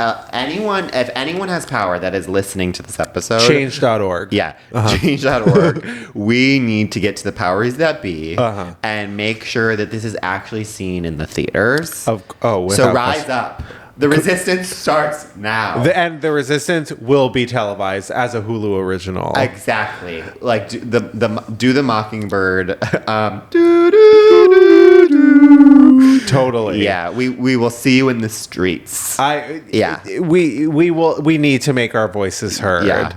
if anyone has power that is listening to this episode. Change.org. Yeah. Change.org. We need to get to the powers that be and make sure that this is actually seen in the theaters. So rise up. The resistance starts now. And the resistance will be televised as a Hulu original. Exactly. Like do the Mockingbird. Totally. Yeah, we will see you in the streets. We need to make our voices heard. Yeah.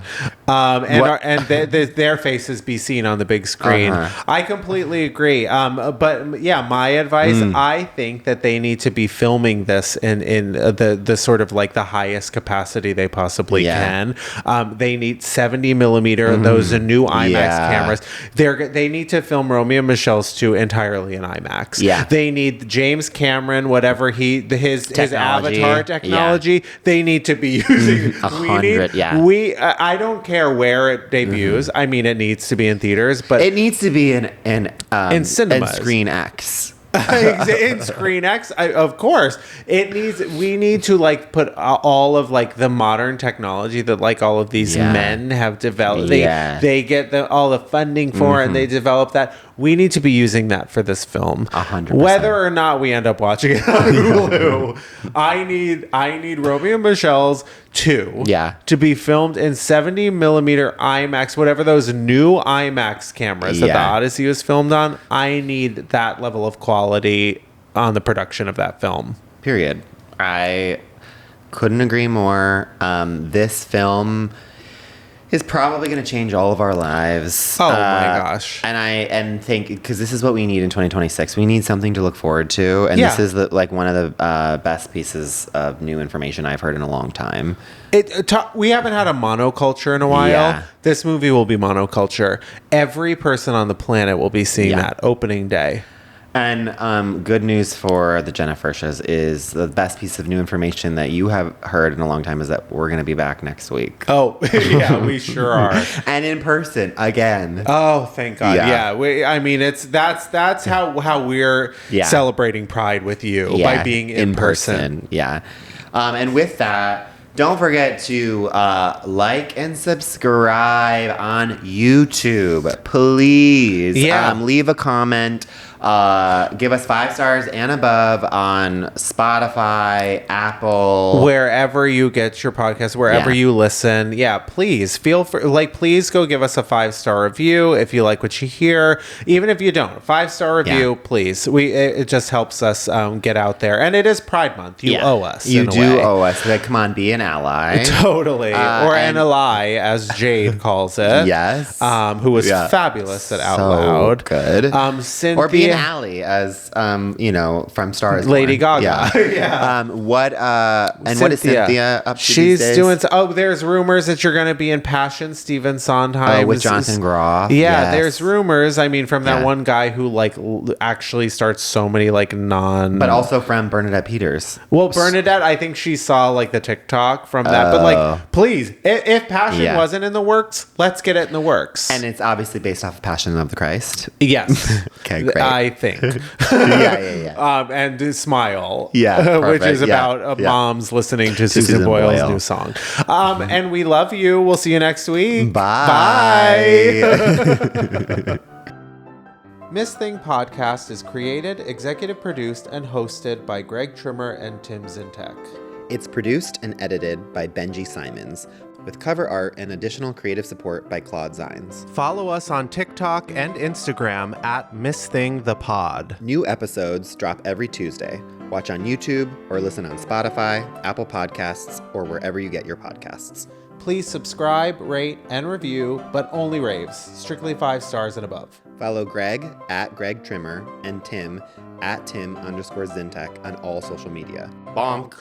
Their faces be seen on the big screen. I completely agree. But yeah, my advice, I think that they need to be filming this in the sort of like the highest capacity they possibly can. They need 70 millimeter, those new IMAX cameras. They need to film Romeo and Michelle's 2 entirely in IMAX. Yeah. They need James Cameron, whatever his Avatar technology, they need to be using 100. I don't care where it debuts. I mean, it needs to be in theaters, but it needs to be in cinemas. In Screen X. In Screen X, of course we need to like put all of like the modern technology that like all of these men have developed. They get all the funding for and they develop that. We need to be using that for this film 100%. whether or not we end up watching it on Hulu. I need Romeo and Michelle's 2 to be filmed in 70 millimeter IMAX, whatever those new IMAX cameras that the Odyssey was filmed on. I need that level of quality on the production of that film. Period. I couldn't agree more. This film is probably going to change all of our lives. Oh my gosh. And think, because this is what we need in 2026. We need something to look forward to. And this is one of the best pieces of new information I've heard in a long time. We haven't had a monoculture in a while. Yeah. This movie will be monoculture. Every person on the planet will be seeing that opening day. And good news for the Gennifertias is the best piece of new information that you have heard in a long time is that we're going to be back next week. Oh, yeah, we sure are. And in person again. Oh, thank God. Yeah. That's how we're celebrating Pride with you by being in person. Yeah. And with that, don't forget to like and subscribe on YouTube. Please leave a comment. Give us 5 stars and above on Spotify, Apple, wherever you get your podcast, wherever you listen. Yeah, please feel free. Please go give us a 5-star review if you like what you hear. Even if you don't, 5-star review, please. It just helps us get out there. And it is Pride Month. You owe us. You do owe us. Like, come on, be an ally. Totally, or an ally, as Jade calls it. Yes. Who was fabulous at Out Loud. Good. Cynthia, or be an ally, as from Stars Lady Gaga. What is Cynthia up to? She's these days? doing. There's rumors that you're going to be in Passion, Stephen Sondheim with Jonathan Groff. There's rumors. I mean, from that one guy who actually starts so many but also from Bernadette Peters. Well, Bernadette, I think she saw the TikTok from that. But please, if Passion wasn't in the works, let's get it in the works. And it's obviously based off of Passion of the Christ. Yes. Okay, great. I think. And Smile. Which is about moms listening to Susan Boyle's new song. And we love you. We'll see you next week. Bye. Miss Thing Podcast is created, executive produced, and hosted by Greg Trimmer and Tim Zintek. It's produced and edited by Benji Simons. with cover art and additional creative support by Claude Zines. Follow us on TikTok and Instagram at MissThingThePod. New episodes drop every Tuesday. Watch on YouTube or listen on Spotify, Apple Podcasts, or wherever you get your podcasts. Please subscribe, rate, and review, but only raves. Strictly 5 stars and above. Follow Greg at Greg Trimmer and Tim at Tim_Zintek on all social media. BONK!